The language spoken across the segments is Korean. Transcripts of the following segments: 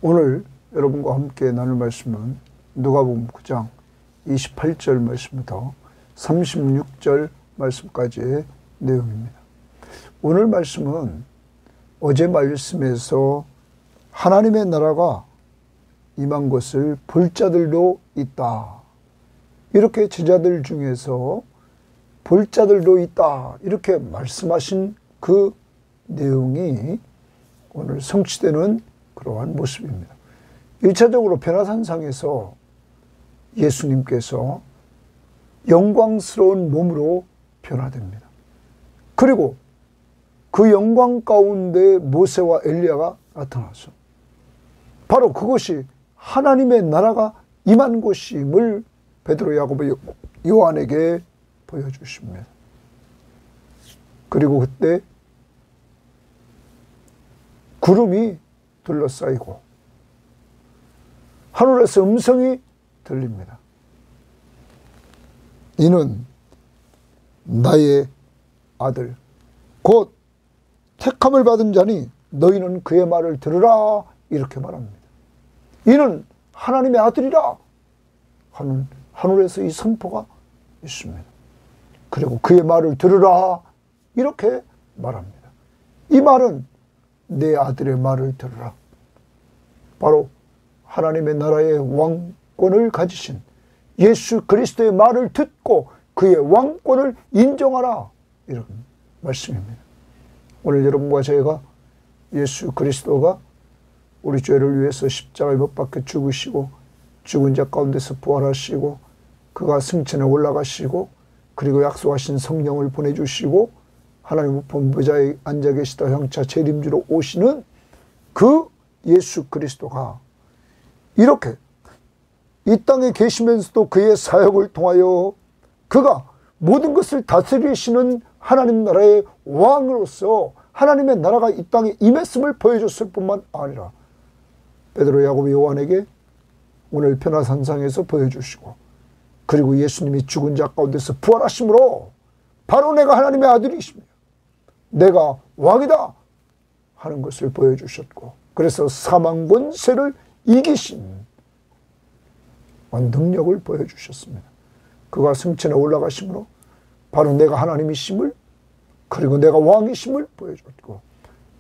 오늘 여러분과 함께 나눌 말씀은 누가복음 9장 28절 말씀부터 36절 말씀까지의 내용입니다. 오늘 말씀은 어제 말씀에서 하나님의 나라가 임한 것을 볼 자들도 있다, 이렇게 제자들 중에서 볼 자들도 있다, 이렇게 말씀하신 그 내용이 오늘 성취되는 그러한 모습입니다. 1차적으로 변화산상에서 예수님께서 영광스러운 몸으로 변화됩니다. 그리고 그 영광 가운데 모세와 엘리야가 나타나서 바로 그것이 하나님의 나라가 임한 곳임을 베드로, 야고보, 요한에게 보여주십니다. 그리고 그때 구름이 둘러싸이고 하늘에서 음성이 들립니다. 이는 나의 아들 곧 택함을 받은 자니 너희는 그의 말을 들으라, 이렇게 말합니다. 이는 하나님의 아들이라 하는 하늘에서 이 선포가 있습니다. 그리고 그의 말을 들으라, 이렇게 말합니다. 이 말은 내 아들의 말을 들으라, 바로 하나님의 나라의 왕권을 가지신 예수 그리스도의 말을 듣고 그의 왕권을 인정하라, 이런 말씀입니다. 오늘 여러분과 저희가 예수 그리스도가 우리 죄를 위해서 십자가에 못 박혀 죽으시고 죽은 자 가운데서 부활하시고 그가 승천에 올라가시고 그리고 약속하신 성령을 보내주시고 하나님 우편 보좌에 앉아 계시다 형차 재림주로 오시는 그 예수 그리스도가 이렇게 이 땅에 계시면서도 그의 사역을 통하여 그가 모든 것을 다스리시는 하나님 나라의 왕으로서 하나님의 나라가 이 땅에 임했음을 보여줬을 뿐만 아니라 베드로, 야고보, 요한에게 오늘 변화산상에서 보여주시고 그리고 예수님이 죽은 자 가운데서 부활하심으로 바로 내가 하나님의 아들이시며 내가 왕이다 하는 것을 보여주셨고, 그래서 사망 권세를 이기신 능력을 보여주셨습니다. 그가 승천에 올라가심으로 바로 내가 하나님이심을 그리고 내가 왕이심을 보여줬고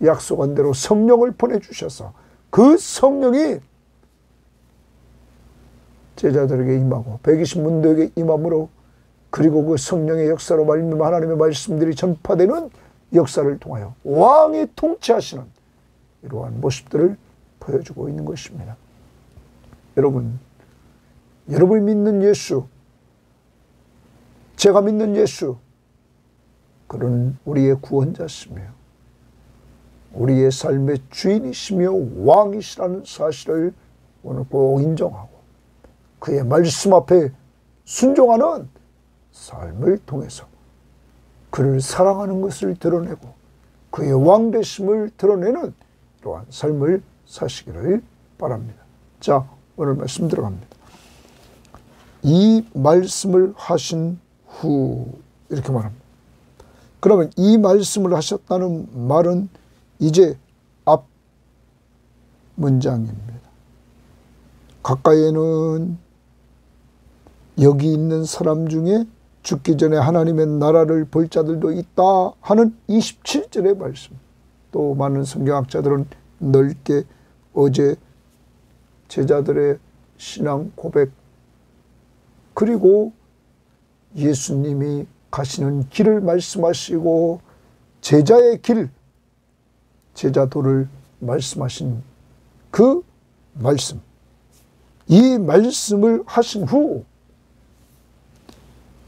약속한 대로 성령을 보내주셔서 그 성령이 제자들에게 임하고 120문도에게 임함으로 그리고 그 성령의 역사로 말미암아 하나님의 말씀들이 전파되는 역사를 통하여 왕이 통치하시는 이러한 모습들을 보여주고 있는 것입니다. 여러분, 여러분이 믿는 예수, 제가 믿는 예수, 그는 우리의 구원자시며 우리의 삶의 주인이시며 왕이시라는 사실을 오늘 꼭 인정하고 그의 말씀 앞에 순종하는 삶을 통해서 그를 사랑하는 것을 드러내고 그의 왕되심을 드러내는 이러한 삶을 사시기를 바랍니다. 자, 오늘 말씀 들어갑니다. 이 말씀을 하신 후, 이렇게 말합니다. 그러면 이 말씀을 하셨다는 말은 이제 앞 문장입니다. 가까이에는 여기 있는 사람 중에 죽기 전에 하나님의 나라를 볼 자들도 있다 하는 27절의 말씀. 또 많은 성경학자들은 넓게 어제 제자들의 신앙 고백 그리고 예수님이 가시는 길을 말씀하시고 제자의 길, 제자도를 말씀하신 그 말씀, 이 말씀을 하신 후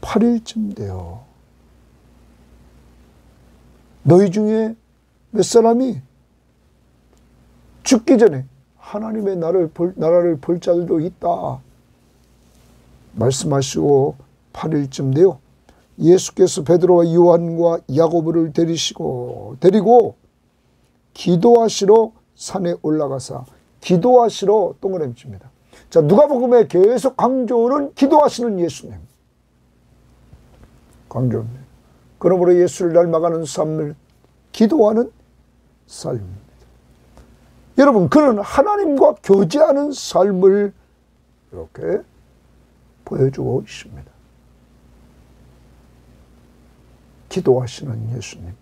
8일쯤 되어 너희 중에 몇 사람이 죽기 전에 하나님의 나라를 볼 자들도 있다 말씀하시고 8일쯤 되어 예수께서 베드로와 요한과 야고보를 데리고 기도하시러 산에 올라가사 기도하시러 동그라미 칩니다. 자, 누가복음에 계속 강조는 기도하시는 예수님 강조합니다. 그러므로 예수를 닮아가는 삶을 기도하는 삶입니다. 여러분, 그는 하나님과 교제하는 삶을 이렇게 보여주고 있습니다. 기도하시는 예수님.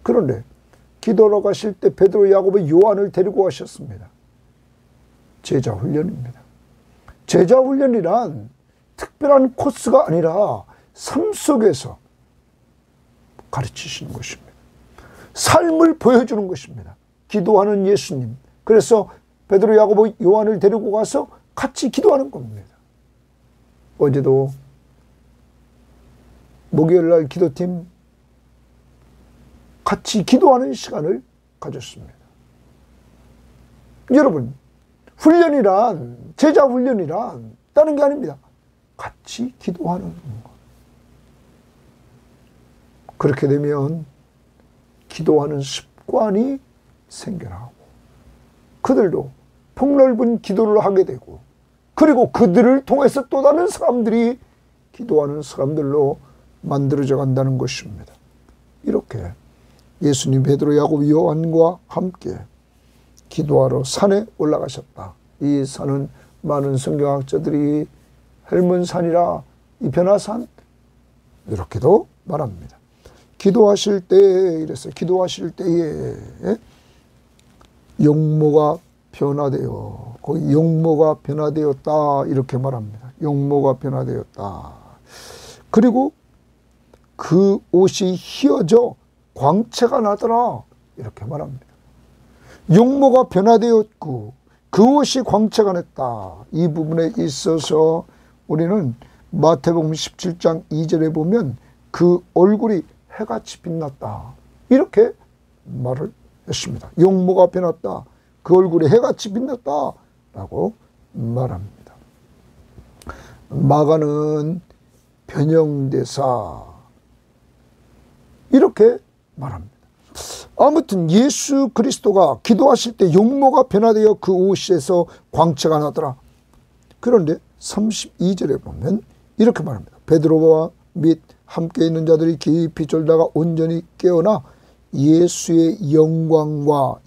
그런데 기도하러 가실 때 베드로, 야고보, 요한을 데리고 가셨습니다. 제자 훈련입니다. 제자 훈련이란 특별한 코스가 아니라 삶 속에서 가르치시는 것입니다. 삶을 보여주는 것입니다. 기도하는 예수님. 그래서 베드로, 야고보, 요한을 데리고 가서 같이 기도하는 겁니다. 어제도 목요일날 기도팀 같이 기도하는 시간을 가졌습니다. 여러분, 훈련이란, 제자 훈련이란 다른 게 아닙니다. 같이 기도하는 것. 그렇게 되면 기도하는 습관이 생겨나고 그들도 폭넓은 기도를 하게 되고, 그리고 그들을 통해서 또 다른 사람들이 기도하는 사람들로 만들어져 간다는 것입니다. 이렇게 예수님 베드로, 야고보, 요한과 함께 기도하러 산에 올라가셨다. 이 산은 많은 성경학자들이 헬몬산이라, 이 변화산, 이렇게도 말합니다. 기도하실 때에 이랬어요. 기도하실 때에 용모가 변화되어, 거기 용모가 변화되었다 이렇게 말합니다. 용모가 변화되었다. 그리고 그 옷이 휘어져 광채가 나더라 이렇게 말합니다. 용모가 변화되었고 그 옷이 광채가 났다. 이 부분에 있어서 우리는 마태복음 17장 2절에 보면 그 얼굴이 해같이 빛났다 이렇게 말을 했습니다. 용모가 변했다. 그 얼굴이 해같이 빛났다 라고 말합니다. 마가는 변형대사 이렇게 말합니다. 아무튼 예수 그리스도가 기도하실 때 용모가 변화되어 그 옷에서 광채가 나더라. 그런데 32절에 보면 이렇게 말합니다. 베드로와 및 함께 있는 자들이 깊이 졸다가 온전히 깨어나 예수의 영광과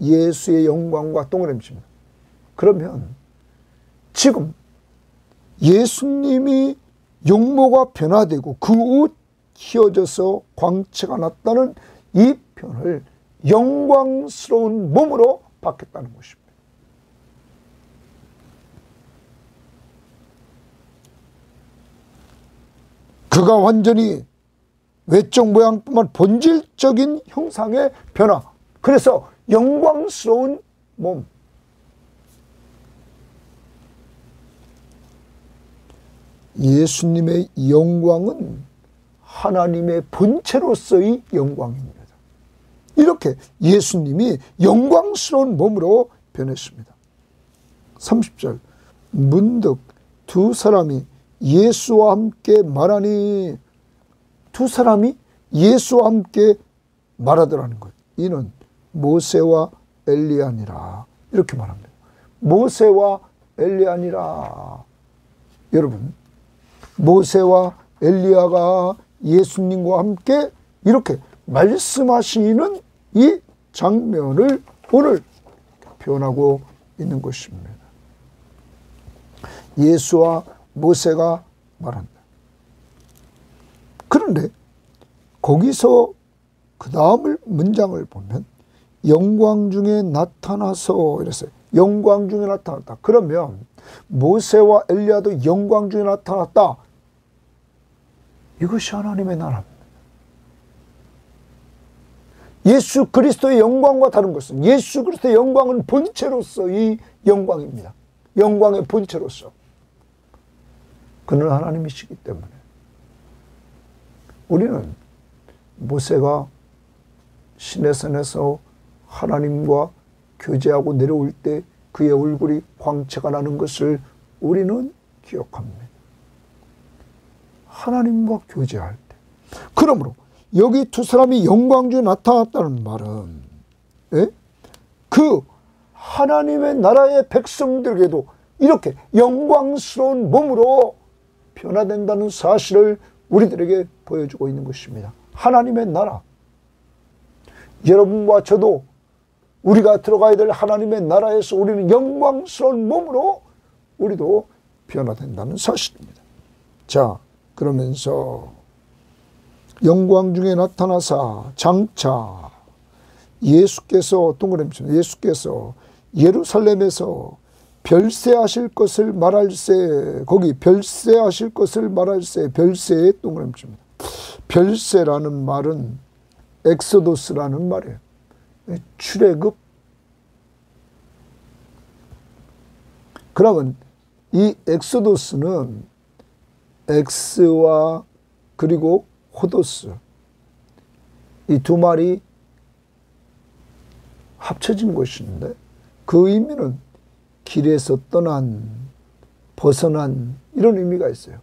동그라미입니다. 그러면 지금 예수님이 용모가 변화되고 그 옷 휘어져서 광채가 났다는 이 표현을 영광스러운 몸으로 바뀌었다는 것입니다. 그가 완전히 외적 모양뿐만 본질적인 형상의 변화. 그래서 영광스러운 몸. 예수님의 영광은 하나님의 본체로서의 영광입니다. 이렇게 예수님이 영광스러운 몸으로 변했습니다. 30절 문득 두 사람이 예수와 함께 말하니, 두 사람이 예수와 함께 말하더라는 것. 이는 모세와 엘리야니라 이렇게 말합니다. 모세와 엘리야니라. 여러분, 모세와 엘리야가 예수님과 함께 이렇게 말씀하시는 이 장면을 오늘 표현하고 있는 것입니다. 예수와 모세가 말한다. 그런데 거기서 그 다음 문장을 보면 영광 중에 나타나서 이랬어요. 영광 중에 나타났다. 그러면 모세와 엘리야도 영광 중에 나타났다. 이것이 하나님의 나라입니다. 예수 그리스도의 영광과 다른 것은, 예수 그리스도의 영광은 본체로서의 영광입니다. 영광의 본체로서. 그는 하나님이시기 때문에 우리는 모세가 시내산에서 하나님과 교제하고 내려올 때 그의 얼굴이 광채가 나는 것을 우리는 기억합니다. 하나님과 교제할 때. 그러므로 여기 두 사람이 영광 중에 나타났다는 말은 그 하나님의 나라의 백성들에게도 이렇게 영광스러운 몸으로 변화된다는 사실을 우리들에게 보여주고 있는 것입니다. 하나님의 나라. 여러분과 저도 우리가 들어가야 될 하나님의 나라에서 우리는 영광스러운 몸으로 우리도 변화된다는 사실입니다. 자, 그러면서 영광 중에 나타나사 장차 예수께서 예수께서 예루살렘에서 별세하실 것을 말할세. 거기 별세하실 것을 말할세. 별세의 동그라미입니다. 별세라는 말은 엑소도스라는 말이에요. 출애굽. 그러면 이 엑소도스는 엑스와 그리고 호도스 이 두 말이 합쳐진 것인데 그 의미는 길에서 떠난, 벗어난 이런 의미가 있어요.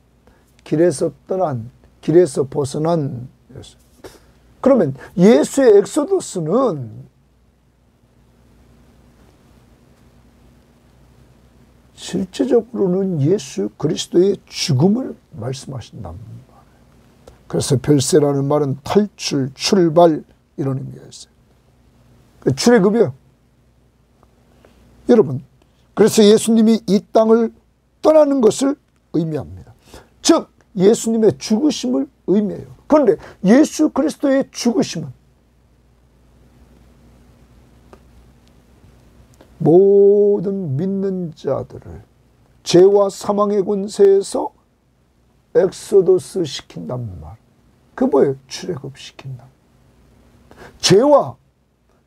길에서 떠난, 길에서 벗어난. 그러면 예수의 엑소도스는 실제적으로는 예수 그리스도의 죽음을 말씀하신단 말이에요. 그래서 별세라는 말은 탈출, 출발 이런 의미가 있어요. 출애굽이요. 여러분, 그래서 예수님이 이 땅을 떠나는 것을 의미합니다. 즉 예수님의 죽으심을 의미해요. 그런데 예수 그리스도의 죽으심은 모든 믿는 자들을 죄와 사망의 권세에서 엑소도스 시킨단 말. 그 뭐예요? 출애굽 시킨다. 죄와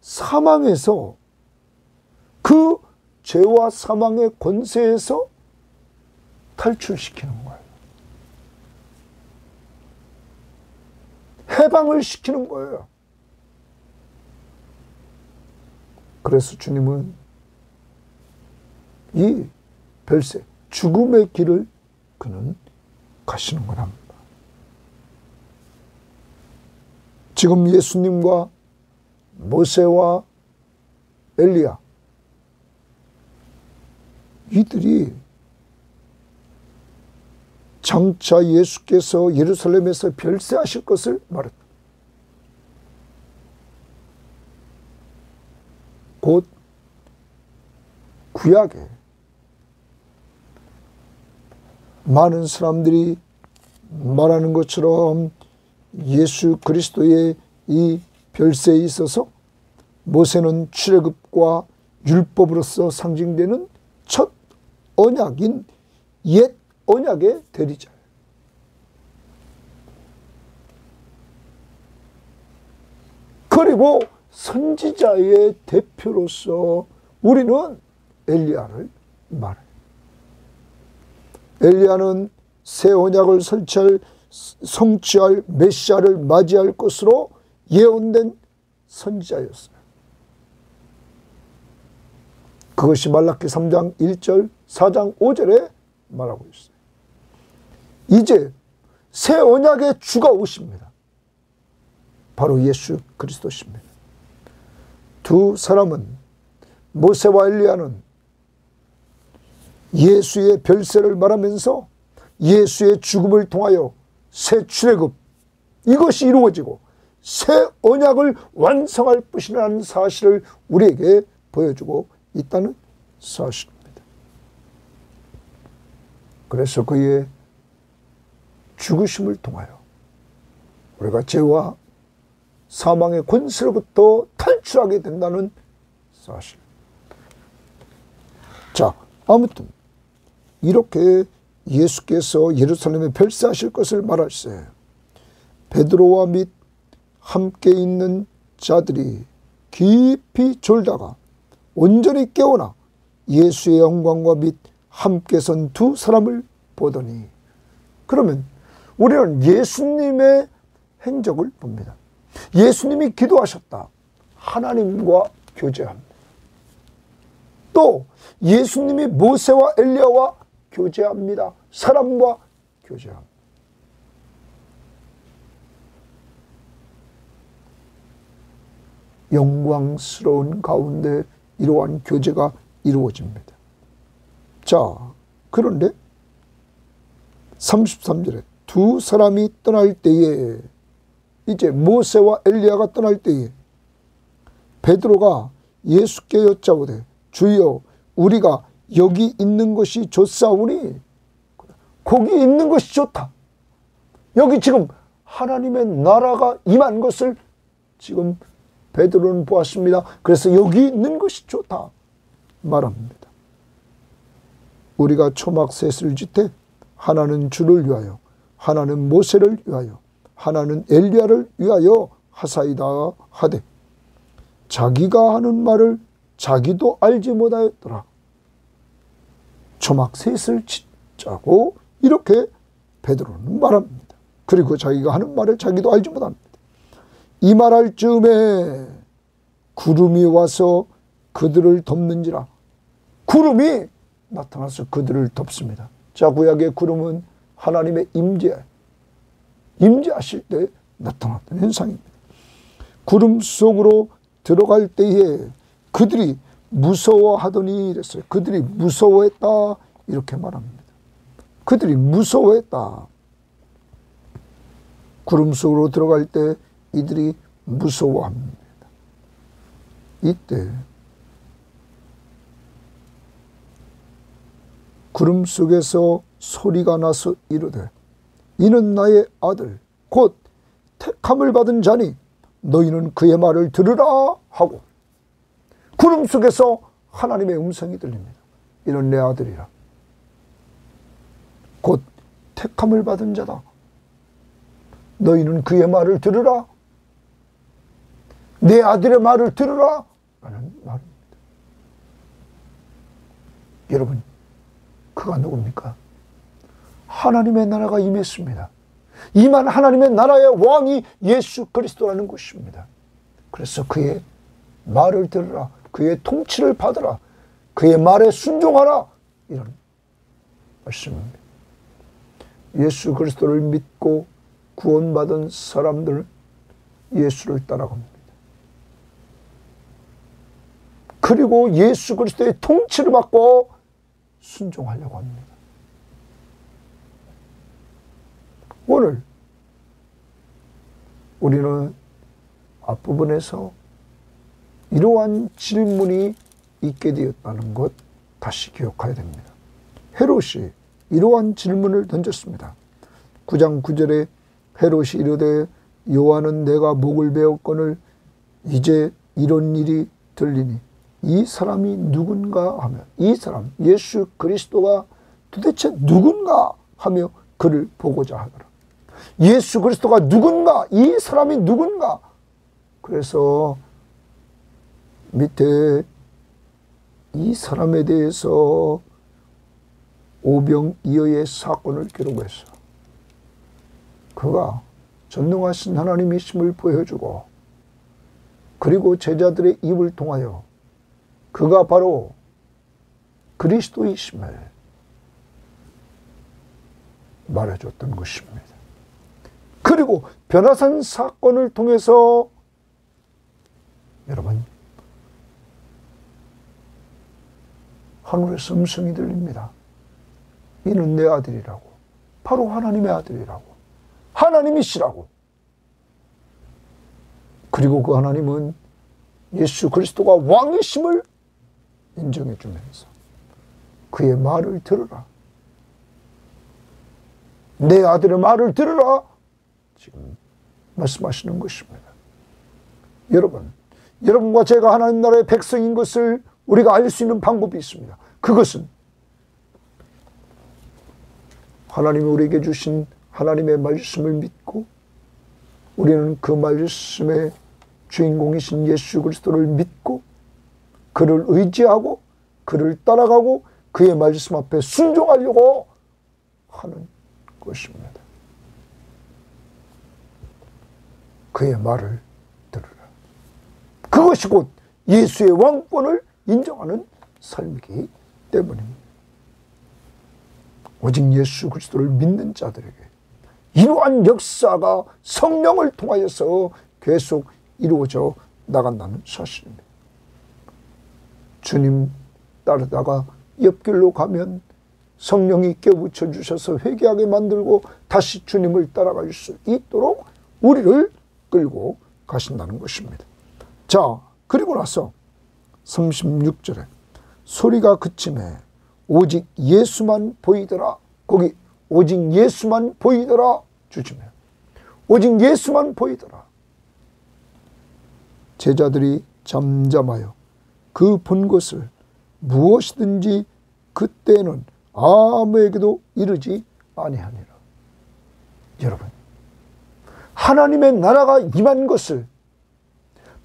사망에서 그 죄와 사망의 권세에서 탈출시키는 거예요. 해방을 시키는 거예요. 그래서 주님은 이 별세, 죽음의 길을 그는 가시는 거랍니다. 지금 예수님과 모세와 엘리야 이들이 장차 예수께서 예루살렘에서 별세하실 것을 말했다. 곧 구약에 많은 사람들이 말하는 것처럼 예수 그리스도의 이 별세에 있어서 모세는 출애굽과 율법으로서 상징되는 첫 언약인 옛 언약의 대리자예요. 그리고 선지자의 대표로서 우리는 엘리야를 말해요. 엘리야는 새 언약을 성취할 메시아를 맞이할 것으로 예언된 선지자였어요. 그것이 말라기 3장 1절 4장 5절에 말하고 있어요. 이제 새 언약의 주가 오십니다. 바로 예수 그리스도십니다. 두 사람은 모세와 엘리야는 예수의 별세를 말하면서 예수의 죽음을 통하여 새 출애굽 이것이 이루어지고 새 언약을 완성할 것이라는 사실을 우리에게 보여주고 있다는 사실입니다. 그래서 그의 죽으심을 통하여 우리가 죄와 사망의 권세로부터 탈출하게 된다는 사실. 자, 아무튼 이렇게 예수께서 예루살렘에 별세하실 것을 말할세 베드로와 및 함께 있는 자들이 깊이 졸다가 온전히 깨어나 예수의 영광과 및 함께 선 두 사람을 보더니, 그러면 우리는 예수님의 행적을 봅니다. 예수님이 기도하셨다. 하나님과 교제합니다. 또 예수님이 모세와 엘리야와 교제합니다. 사람과 교제합니다. 영광스러운 가운데 이러한 교제가 이루어집니다. 자, 그런데 33절에 두 사람이 떠날 때에, 이제 모세와 엘리야가 떠날 때에 베드로가 예수께 여짜오되 주여 우리가 여기 있는 것이 좋사오니. 거기 있는 것이 좋다. 여기 지금 하나님의 나라가 임한 것을 지금 베드로는 보았습니다. 그래서 여기 있는 것이 좋다 말합니다. 우리가 초막셋을 짓되 하나는 주를 위하여, 하나는 모세를 위하여, 하나는 엘리야를 위하여 하사이다 하되 자기가 하는 말을 자기도 알지 못하였더라. 초막셋을 짓자고 이렇게 베드로는 말합니다. 그리고 자기가 하는 말을 자기도 알지 못합니다. 이 말할 즈음에 구름이 와서 그들을 덮는지라. 구름이 나타나서 그들을 덮습니다. 자, 구약의 구름은 하나님의 임재하실 때 나타났던 현상입니다. 구름 속으로 들어갈 때에 그들이 무서워하더니 이랬어요. 그들이 무서워했다 이렇게 말합니다. 그들이 무서워했다. 구름 속으로 들어갈 때 이들이 무서워합니다. 이때 구름 속에서 소리가 나서 이르되 이는 나의 아들 곧 택함을 받은 자니 너희는 그의 말을 들으라 하고, 구름 속에서 하나님의 음성이 들립니다. 이는 내 아들이라. 곧 택함을 받은 자다. 너희는 그의 말을 들으라. 내 아들의 말을 들으라 라는 말입니다. 여러분, 그가 누굽니까? 하나님의 나라가 임했습니다. 임한 하나님의 나라의 왕이 예수 그리스도라는 것입니다. 그래서 그의 말을 들으라. 그의 통치를 받으라. 그의 말에 순종하라. 이런 말씀입니다. 예수 그리스도를 믿고 구원받은 사람들은 예수를 따라갑니다. 그리고 예수 그리스도의 통치를 받고 순종하려고 합니다. 오늘 우리는 앞부분에서 이러한 질문이 있게 되었다는 것 다시 기억해야 됩니다. 헤롯이 이러한 질문을 던졌습니다. 9장 9절에 헤롯이 이르되 요한은 내가 목을 베었거늘 이제 이런 일이 들리니 이 사람이 누군가 하며, 이 사람 예수 그리스도가 도대체 누군가 하며 그를 보고자 하더라. 예수 그리스도가 누군가, 이 사람이 누군가. 그래서 밑에 이 사람에 대해서 오병이어의 사건을 기록했어. 그가 전능하신 하나님이심을 보여주고, 그리고 제자들의 입을 통하여 그가 바로 그리스도이심을 말해줬던 것입니다. 그리고 변화산 사건을 통해서 여러분, 하늘에서 음성이 들립니다. 이는 내 아들이라고. 바로 하나님의 아들이라고. 하나님이시라고. 그리고 그 하나님은 예수 그리스도가 왕이심을 인정해 주면서 그의 말을 들으라. 내 아들의 말을 들으라. 지금 말씀하시는 것입니다. 여러분, 여러분과 제가 하나님 나라의 백성인 것을 우리가 알 수 있는 방법이 있습니다. 그것은 하나님이 우리에게 주신 하나님의 말씀을 믿고 우리는 그 말씀의 주인공이신 예수 그리스도를 믿고 그를 의지하고 그를 따라가고 그의 말씀 앞에 순종하려고 하는 것입니다. 그의 말을 들으라. 그것이 곧 예수의 왕권을 인정하는 삶이기 때문입니다. 오직 예수 그리스도를 믿는 자들에게 이러한 역사가 성령을 통하여서 계속 이루어져 나간다는 사실입니다. 주님 따르다가 옆길로 가면 성령이 깨우쳐 주셔서 회개하게 만들고 다시 주님을 따라갈 수 있도록 우리를 끌고 가신다는 것입니다. 자, 그리고 나서 36절에 소리가 그침에 오직 예수만 보이더라. 거기 오직 예수만 보이더라 주시며 오직 예수만 보이더라. 제자들이 잠잠하여 그 본 것을 무엇이든지 그때는 아무에게도 이르지 아니하니라. 여러분, 하나님의 나라가 임한 것을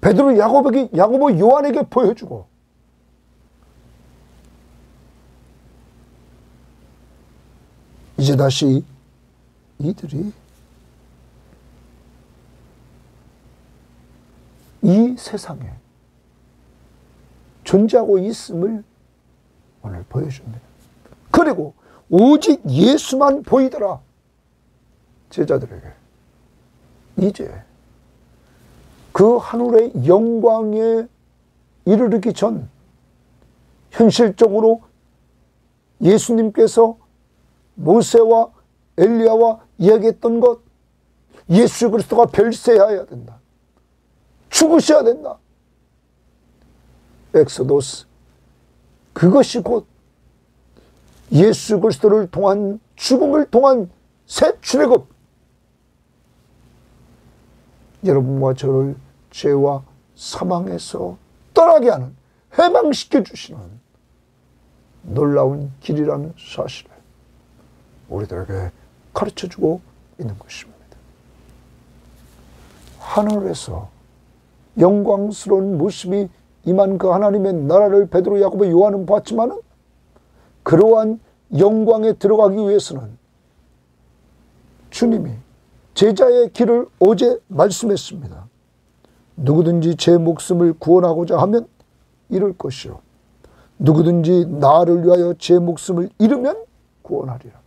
베드로, 야고보, 요한에게 보여주고 이제 다시 이들이 이 세상에 존재하고 있음을 오늘 보여줍니다. 그리고 오직 예수만 보이더라. 제자들에게 이제 그 하늘의 영광에 이르르기 전 현실적으로 예수님께서 모세와 엘리야와 이야기했던 것, 예수 그리스도가 별세해야 된다, 죽으셔야 된다, 엑소도스, 그것이 곧 예수 그리스도를 통한 죽음을 통한 새 출애굽, 여러분과 저를 죄와 사망에서 떠나게 하는, 해방시켜 주시는 놀라운 길이라는 사실을 우리들에게 가르쳐주고 있는 것입니다. 하늘에서 영광스러운 모습이 임한 그 하나님의 나라를 베드로, 야고보, 요한은 봤지만은 그러한 영광에 들어가기 위해서는 주님이 제자의 길을 어제 말씀했습니다. 누구든지 제 목숨을 구원하고자 하면 잃을 것이요 누구든지 나를 위하여 제 목숨을 잃으면 구원하리라.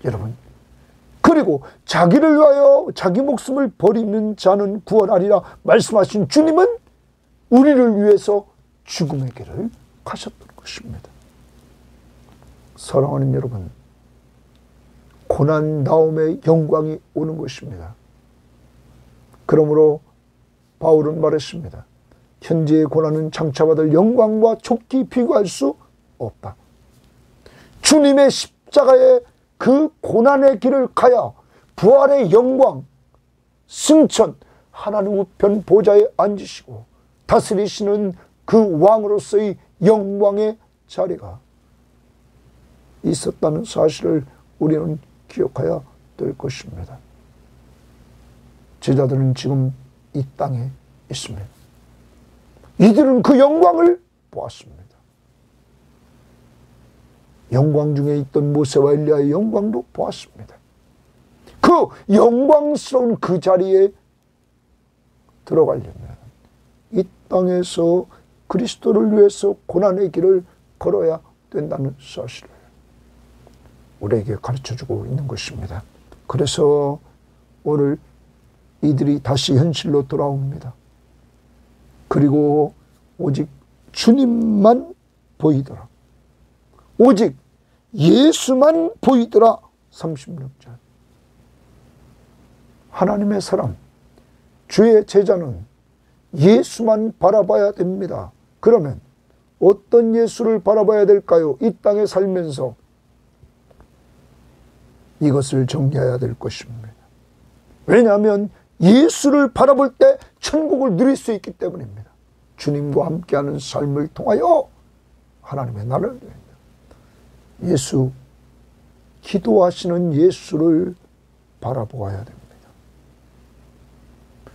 여러분, 그리고 자기를 위하여 자기 목숨을 버리는 자는 구원하리라 말씀하신 주님은 우리를 위해서 죽음의 길을 가셨던 것입니다. 사랑하는 여러분, 고난 다음에 영광이 오는 것입니다. 그러므로 바울은 말했습니다. 현재의 고난은 장차받을 영광과 좁기 비교할 수 없다. 주님의 십자가의 그 고난의 길을 가야 부활의 영광, 승천, 하나님 우편 보좌에 앉으시고 다스리시는 그 왕으로서의 영광의 자리가 있었다는 사실을 우리는 기억해야 될 것입니다. 제자들은 지금 이 땅에 있습니다. 이들은 그 영광을 보았습니다. 영광 중에 있던 모세와 엘리야의 영광도 보았습니다. 그 영광스러운 그 자리에 들어가려면 이 땅에서 그리스도를 위해서 고난의 길을 걸어야 된다는 사실을 우리에게 가르쳐주고 있는 것입니다. 그래서 오늘 이들이 다시 현실로 돌아옵니다. 그리고 오직 주님만 보이더라. 오직 예수만 보이더라. 36절. 하나님의 사람, 주의 제자는 예수만 바라봐야 됩니다. 그러면 어떤 예수를 바라봐야 될까요? 이 땅에 살면서 이것을 정리해야 될 것입니다. 왜냐하면 예수를 바라볼 때 천국을 누릴 수 있기 때문입니다. 주님과 함께하는 삶을 통하여 하나님의 나라를 누립니다. 예수, 기도하시는 예수를 바라보아야 됩니다.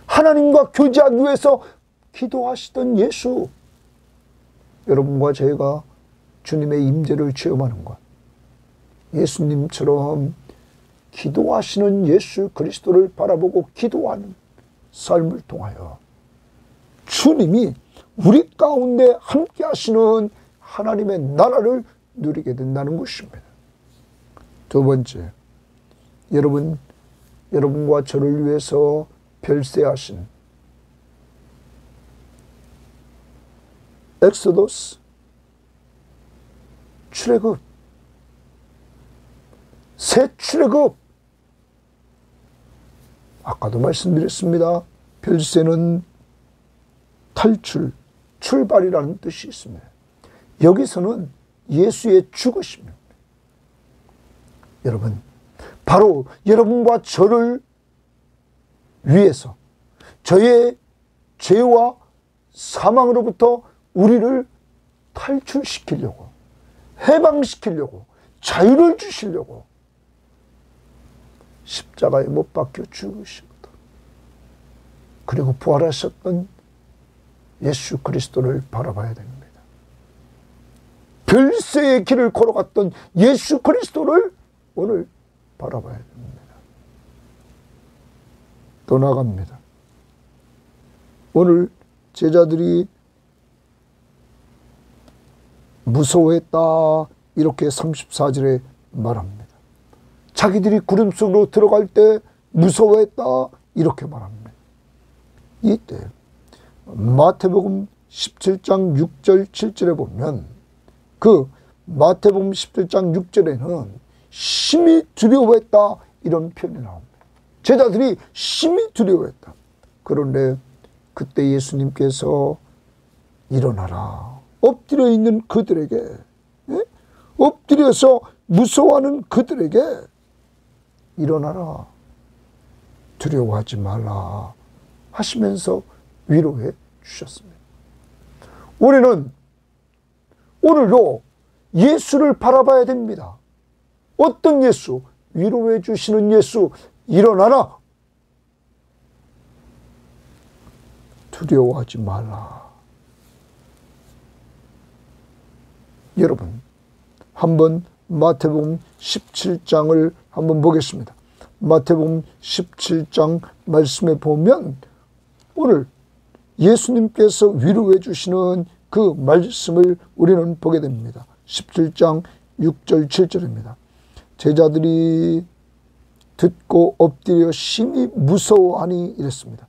하나님과 교제하기 위해서 기도하시던 예수, 여러분과 제가 주님의 임재를 체험하는 것, 예수님처럼 기도하시는 예수 그리스도를 바라보고 기도하는 삶을 통하여 주님이 우리 가운데 함께 하시는 하나님의 나라를 누리게 된다는 것입니다. 두 번째, 여러분과 저를 위해서 별세하신 엑소도스, 출애굽, 새 출애굽. 아까도 말씀드렸습니다. 별세는 탈출, 출발이라는 뜻이 있습니다. 여기서는 예수의 죽으심입니다. 여러분, 바로 여러분과 저를 위해서 저의 죄와 사망으로부터 우리를 탈출시키려고, 해방시키려고, 자유를 주시려고 십자가에 못 박혀 죽으시거든. 그리고 부활하셨던 예수 그리스도를 바라봐야 됩니다. 별세의 길을 걸어갔던 예수 그리스도를 오늘 바라봐야 됩니다. 또 나갑니다. 오늘 제자들이 무서워했다 이렇게 34절에 말합니다. 자기들이 구름 속으로 들어갈 때 무서워했다 이렇게 말합니다. 이때 마태복음 17장 6절 7절에 보면 그 마태복음 17장 6절에는 심히 두려워했다 이런 표현이 나옵니다. 제자들이 심히 두려워했다. 그런데 그때 예수님께서 일어나라. 엎드려 있는 그들에게, 엎드려서 무서워하는 그들에게 일어나라. 두려워하지 말라 하시면서 위로해 주셨습니다. 우리는 오늘도 예수를 바라봐야 됩니다. 어떤 예수? 위로해 주시는 예수. 일어나라. 두려워하지 말라. 여러분, 한번 마태복음 17장을 한번 보겠습니다. 마태복음 17장 말씀에 보면 오늘 예수님께서 위로해 주시는 그 말씀을 우리는 보게 됩니다. 17장 6절 7절입니다. 제자들이 듣고 엎드려 심히 무서워하니 이랬습니다.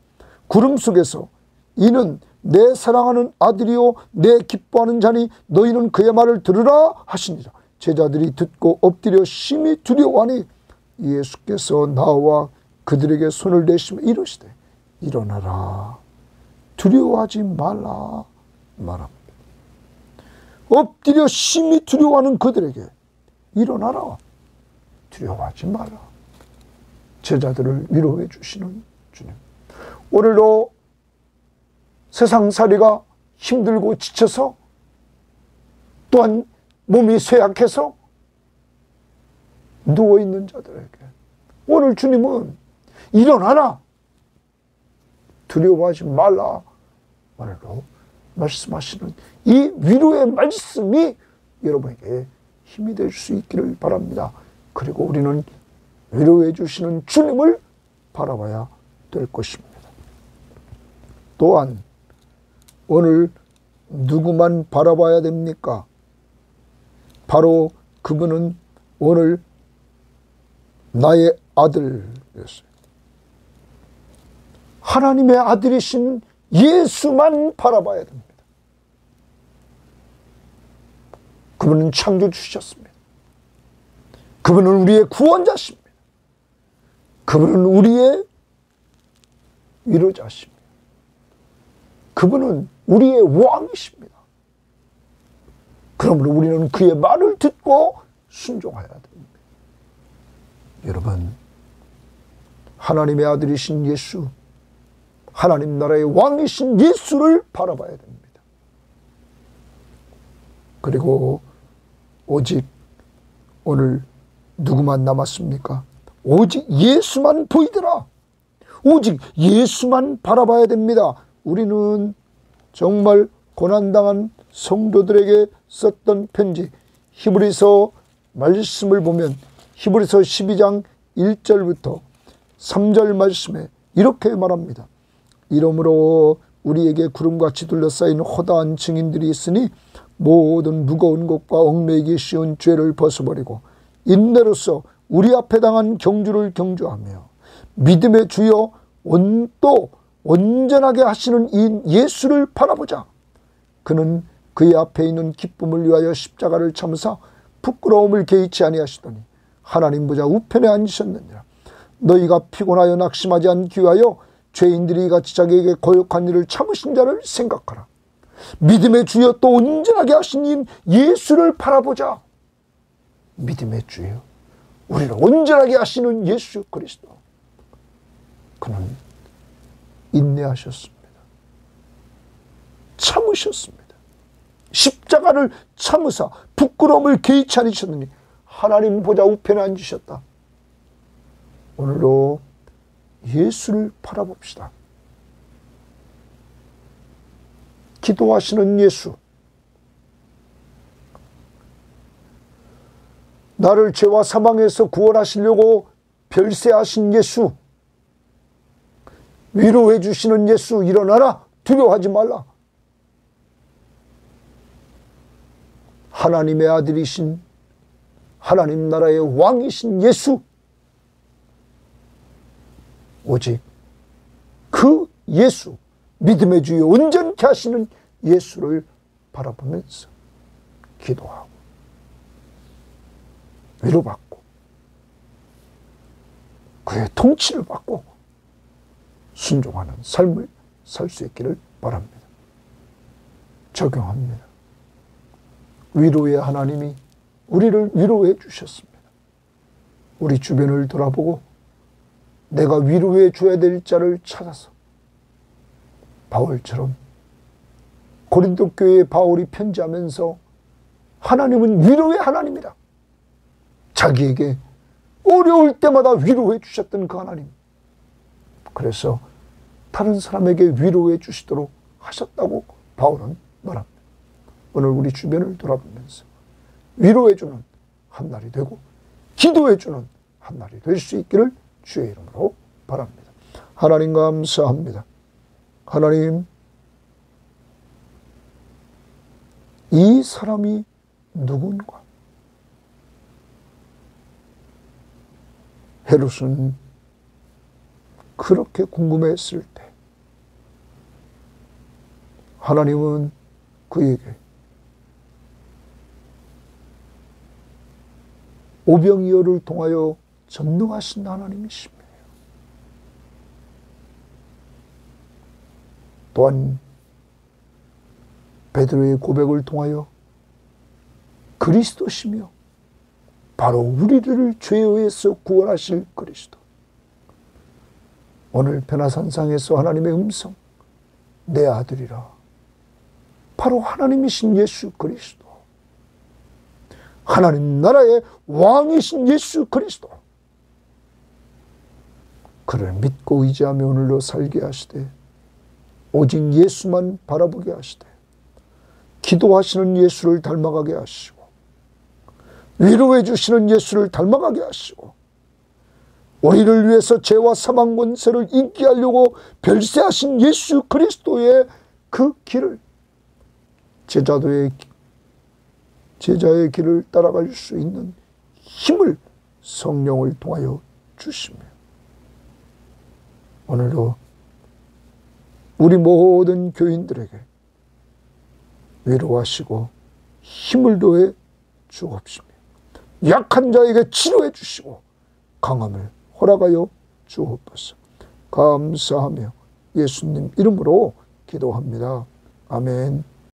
구름 속에서 이는 내 사랑하는 아들이요 내 기뻐하는 자니 너희는 그의 말을 들으라 하시니라. 제자들이 듣고 엎드려 심히 두려워하니 예수께서 나와 그들에게 손을 대시며 이르시되 일어나라. 두려워하지 말라 말합니다. 엎드려 심히 두려워하는 그들에게 일어나라. 두려워하지 말라. 제자들을 위로해 주시는 주님. 오늘도 세상살이가 힘들고 지쳐서 또한 몸이 쇠약해서 누워있는 자들에게 오늘 주님은 일어나라. 두려워하지 말라. 오늘도 말씀하시는 이 위로의 말씀이 여러분에게 힘이 될 수 있기를 바랍니다. 그리고 우리는 위로해 주시는 주님을 바라봐야 될 것입니다. 또한 오늘 누구만 바라봐야 됩니까? 바로 그분은 오늘 나의 아들이었어요. 하나님의 아들이신 예수만 바라봐야 됩니다. 그분은 창조주셨습니다. 그분은 우리의 구원자십니다. 그분은 우리의 위로자십니다. 그분은 우리의 왕이십니다. 그러므로 우리는 그의 말을 듣고 순종해야 됩니다. 여러분, 하나님의 아들이신 예수, 하나님 나라의 왕이신 예수를 바라봐야 됩니다. 그리고 오직 오늘 누구만 남았습니까? 오직 예수만 보이더라. 오직 예수만 바라봐야 됩니다. 우리는 정말 고난당한 성도들에게 썼던 편지 히브리서 말씀을 보면 히브리서 12장 1절부터 3절 말씀에 이렇게 말합니다. 이러므로 우리에게 구름같이 둘러싸인 허다한 증인들이 있으니 모든 무거운 것과 얽매이기 쉬운 죄를 벗어버리고 인내로서 우리 앞에 당한 경주를 경주하며 믿음의 주여 또 온전하게 하시는 이 예수를 바라보자. 그는 그의 앞에 있는 기쁨을 위하여 십자가를 참으사 부끄러움을 개의치 아니하시더니 하나님 보좌 우편에 앉으셨느니라. 너희가 피곤하여 낙심하지 않기 위하여 죄인들이 같이 자기에게 거역한 일을 참으신 자를 생각하라. 믿음의 주여 또 온전하게 하신 예수를 바라보자. 믿음의 주여, 우리를 온전하게 하시는 예수 그리스도. 그는 인내하셨습니다. 참으셨습니다. 십자가를 참으사 부끄러움을 개의치 않으셨느니 하나님 보좌 우편에 앉으셨다. 오늘도 예수를 바라봅시다. 기도하시는 예수, 나를 죄와 사망에서 구원하시려고 별세하신 예수, 위로해 주시는 예수, 일어나라, 두려워하지 말라. 하나님의 아들이신 하나님 나라의 왕이신 예수, 오직 그 예수, 믿음의 주여 온전케 하시는 예수를 바라보면서 기도하고 위로받고 그의 통치를 받고 순종하는 삶을 살 수 있기를 바랍니다. 적용합니다. 위로의 하나님이 우리를 위로해 주셨습니다. 우리 주변을 돌아보고 내가 위로해 줘야 될 자를 찾아서 바울처럼 고린도 교회에 바울이 편지하면서 하나님은 위로의 하나님이다. 자기에게 어려울 때마다 위로해 주셨던 그 하나님. 그래서 다른 사람에게 위로해 주시도록 하셨다고 바울은 말합니다. 오늘 우리 주변을 돌아보면서 위로해주는 한날이 되고 기도해주는 한날이 될 수 있기를 주의 이름으로 바랍니다. 하나님 감사합니다. 하나님, 이 사람이 누군가? 헤롯은 그렇게 궁금했을 때 하나님은 그에게 오병이어를 통하여 전능하신 하나님이십니다. 또한 베드로의 고백을 통하여 그리스도시며 바로 우리를 죄에서 구원하실 그리스도. 오늘 변화산상에서 하나님의 음성, 내 아들이라. 바로 하나님이신 예수 그리스도. 하나님 나라의 왕이신 예수 그리스도. 그를 믿고 의지하며 오늘로 살게 하시되 오직 예수만 바라보게 하시되 기도하시는 예수를 닮아가게 하시고 위로해 주시는 예수를 닮아가게 하시고 우리를 위해서 죄와 사망 권세를 잊게 하려고 별세하신 예수 그리스도의 그 길을 제자의 길을 따라갈 수 있는 힘을 성령을 통하여 주시며 오늘도 우리 모든 교인들에게 위로하시고 힘을 더해 주옵시며 약한 자에게 치료해 주시고 강함을 허락하여 주옵소서. 감사하며 예수님 이름으로 기도합니다. 아멘.